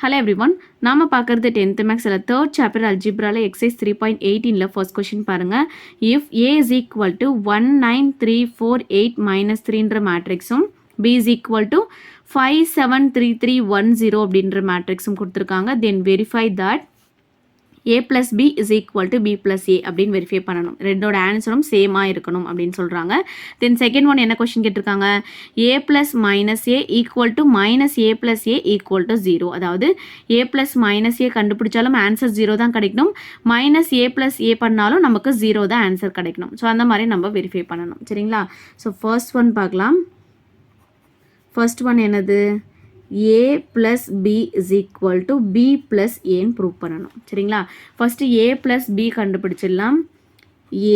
Hello everyone. நாம பார்க்கிறது 10th மேக்ஸ்ல 3rd chapter algebraல exercise 3.18ல first question பாருங்க. If A is equal to 19348 minus 3ன்ற மேட்ரிக்ஸும் B is equal to 573310 அப்படின்ற மேட்ரிக்ஸும் கொடுத்திருக்காங்க. Then verify that A plus B is equal to B plus A அப்படின்னு verify பண்ணணும். ரெண்டோட ஆன்சரும் சேமாக இருக்கணும் அப்படின்னு சொல்கிறாங்க. தென் செகண்ட் ஒன் என்ன கொஸ்டின் கேட்டிருக்காங்க, A plus minus A equal to minus A plus A equal to 0. அதாவது A plus minus A கண்டுபிடிச்சாலும் ஆன்சர் 0 தான் கிடைக்கணும், மைனஸ் A plus A பண்ணாலும் நமக்கு 0 தான் ஆன்சர் கிடைக்கணும். ஸோ அந்த மாதிரி நம்ம வெரிஃபை பண்ணணும். சரிங்களா? ஸோ ஃபர்ஸ்ட் ஒன் பார்க்கலாம். ஃபர்ஸ்ட் ஒன் என்னது, A plus B is equal to B plus Aன்னு ப்ரூவ் பண்ணணும். சரிங்களா? ஃபஸ்ட்டு A plus B கண்டுபிடிச்சிடலாம்.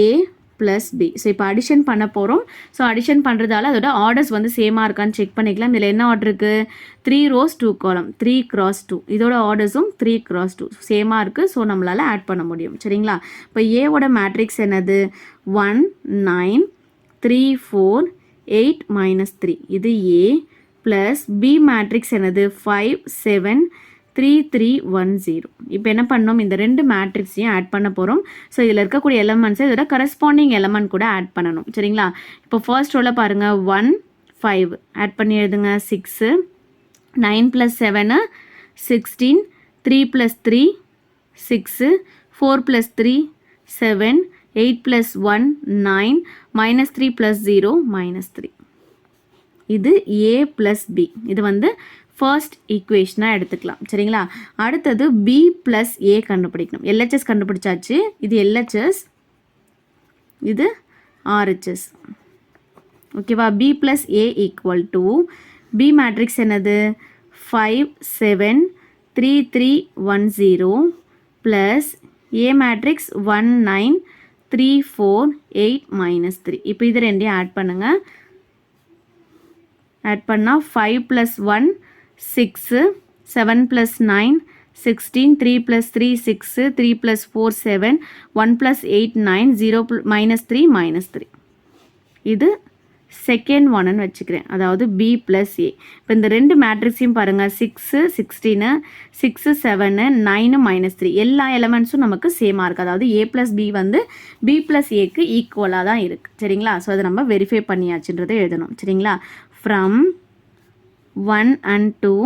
A plus B. ஸோ இப்போ அடிஷன் பண்ண போகிறோம். ஸோ அடிஷன் பண்ணுறதால அதோட ஆர்டர்ஸ் வந்து சேமாக இருக்கான்னு செக் பண்ணிக்கலாம். இதில் என்ன ஆர்டர் இருக்குது, 3 rows 2 column, 3 cross 2. இதோட ஆர்டர்ஸும் 3 cross 2 சேமாக இருக்குது. ஸோ நம்மளால் ஆட் பண்ண முடியும். சரிங்களா? இப்போ ஏவோட மேட்ரிக்ஸ் என்னது, 1 9 3 4 8 minus 3. இது A ப்ளஸ் பி மேட்ரிக்ஸ் என்னது 5 7 3 3 1 0. இப்போ என்ன பண்ணோம், இந்த ரெண்டு மேட்ரிக்ஸையும் ஆட் பண்ண போகிறோம். ஸோ இதில் இருக்கக்கூடிய எலமெண்ட்ஸை இதோட கரஸ்பாண்டிங் எலமெண்ட் கூட ஆட் பண்ணணும். சரிங்களா? இப்போ ஃபர்ஸ்ட் ரோவில் பாருங்கள், 1 5 ஆட் பண்ணி எழுதுங்க, 6 9 + 7 16 3 + 3 6 4 + 3 7 8 + 1 9 -3 + 0 -3. இது A plus B. இது வந்து ஃபர்ஸ்ட் ஈக்குவேஷனாக எடுத்துக்கலாம். சரிங்களா? அடுத்தது B plus A கண்டுபிடிக்கணும். LHS கண்டுபிடிச்சாச்சு. இது LHS, இது RHS. ஓகேவா? B plus A equal to B matrix என்னது 5 7 3 3 1 0 plus A மேட்ரிக்ஸ் 1 9 3 4 8 -3. இப்போ இது ரெண்டையும் ஆட் பண்ணுங்கள். ஆட் பண்ணால் 5 + 1 6 7 + 9 16 3 + 3 6 3 + 4 7 1 + 8 9 0 -3 -3. இது செகண்ட் ஒன்னு வச்சுக்கிறேன், அதாவது B plus A. இப்போ இந்த ரெண்டு மேட்ரிக்ஸையும் பாருங்கள், 6 16 6 7 9 -3. எல்லா எலமெண்ட்ஸும் நமக்கு சேமாக இருக்குது. அதாவது A plus B வந்து B plus Aக்கு ஈக்குவலாக தான் இருக்குது. சரிங்களா? ஸோ அதை நம்ம வெரிஃபை பண்ணியாச்சுன்றதை எழுதணும். சரிங்களா? From 1 and 2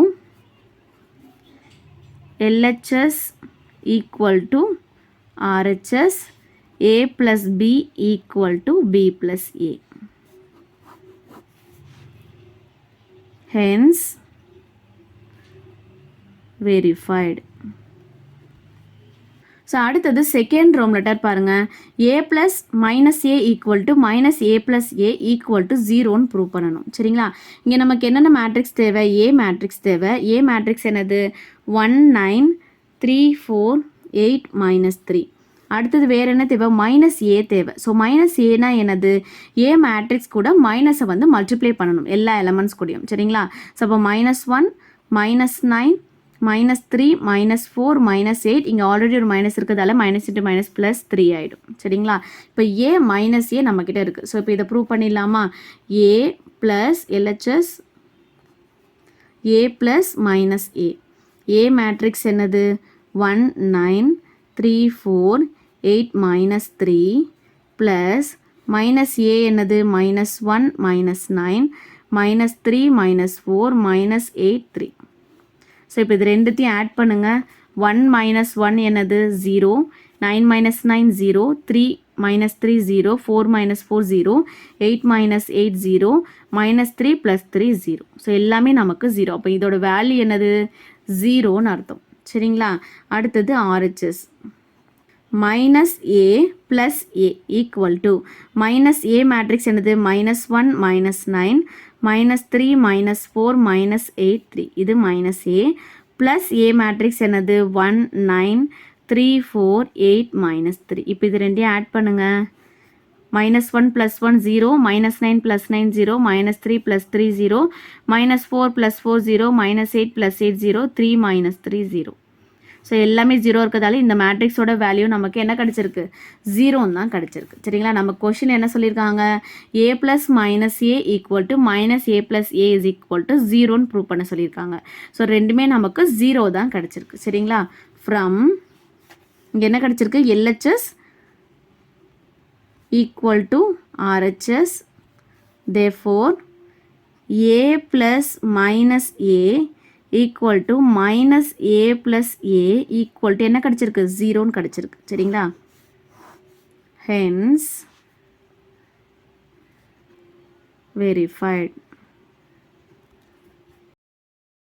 LHS equal to RHS, A plus B equal to B plus A. Hence verified. So அடுத்தது செகண்ட் ரோம் லெட்டர் பாருங்கள், A plus -A equal to -A plus A equal to 0ன்னு prove பண்ணணும். சரிங்களா? இங்கே நமக்கு என்னென்ன மேட்ரிக்ஸ் தேவை, A மேட்ரிக்ஸ் தேவை. A மேட்ரிக்ஸ் என்னது 1 9 3 4 8 -3. அடுத்தது வேறு என்ன தேவை, -A தேவை. ஸோ -Aனா என்னது, A மேட்ரிக்ஸ் கூட மைனஸை வந்து மல்டிப்ளை பண்ணணும் எல்லா எலமெண்ட்ஸ் கூடயும். சரிங்களா? ஸோ அப்போ -1 -9 -3 -4 -8. இங்கே ஆல்ரெடி ஒரு மைனஸ் இருக்கிறதால -× +3 ஆகிடும். சரிங்களா? இப்போ A -A நம்மக்கிட்ட இருக்குது. ஸோ இப்போ இதை ப்ரூவ் பண்ணிடலாமா, A plus LHS A plus -A. A matrix என்னது 1 9 3 4 8 -3 ப்ளஸ் -A என்னது -1 -9 -3 -4 -8 3. ஸோ இப்போ இது ரெண்டுத்தையும் ஆட் பண்ணுங்கள். 1 - 1 என்னது 0 9 - 9 0 3 - 3 0 4 - 4 0 8 - 8 0 -3 + 3 0. ஸோ எல்லாமே நமக்கு 0. அப்போ இதோட வேல்யூ என்னது 0ன்னு அர்த்தம். சரிங்களா? அடுத்தது RHS -A + A equal to -A matrix என்னது -1 -9 -3 -4 -8 3. இது -A ப்ளஸ் A மேட்ரிக்ஸ் என்னது 1 9 3 4 8 -3. இப்போ இது ரெண்டையும் ஆட் பண்ணுங்கள். -1 + 1 0 -9 + 9 0 -3 + 3 0 -4 + 4 0 -8 + 8 0 3 -3 0. ஸோ எல்லாமே 0 இருக்கிறதால இந்த மேட்ரிக்ஸோட வேல்யூ நமக்கு என்ன கிடச்சிருக்கு 0 தான் கிடச்சிருக்கு சரிங்களா. நம்ம கொஷின் என்ன சொல்லியிருக்காங்க a plus minus A equal to minus A plus A is equal to 0ன்னு ப்ரூவ் பண்ண சொல்லியிருக்காங்க. ஸோ ரெண்டுமே நமக்கு 0 தான் கிடச்சிருக்கு சரிங்களா. ஃப்ரம் இங்கே என்ன கிடச்சிருக்கு LHS equal to RHS, therefore A plus minus A equal to minus A plus A equal to என்ன கிடச்சிருக்கு 0ன்னு கிடச்சிருக்கு சரிங்களா. hence verified.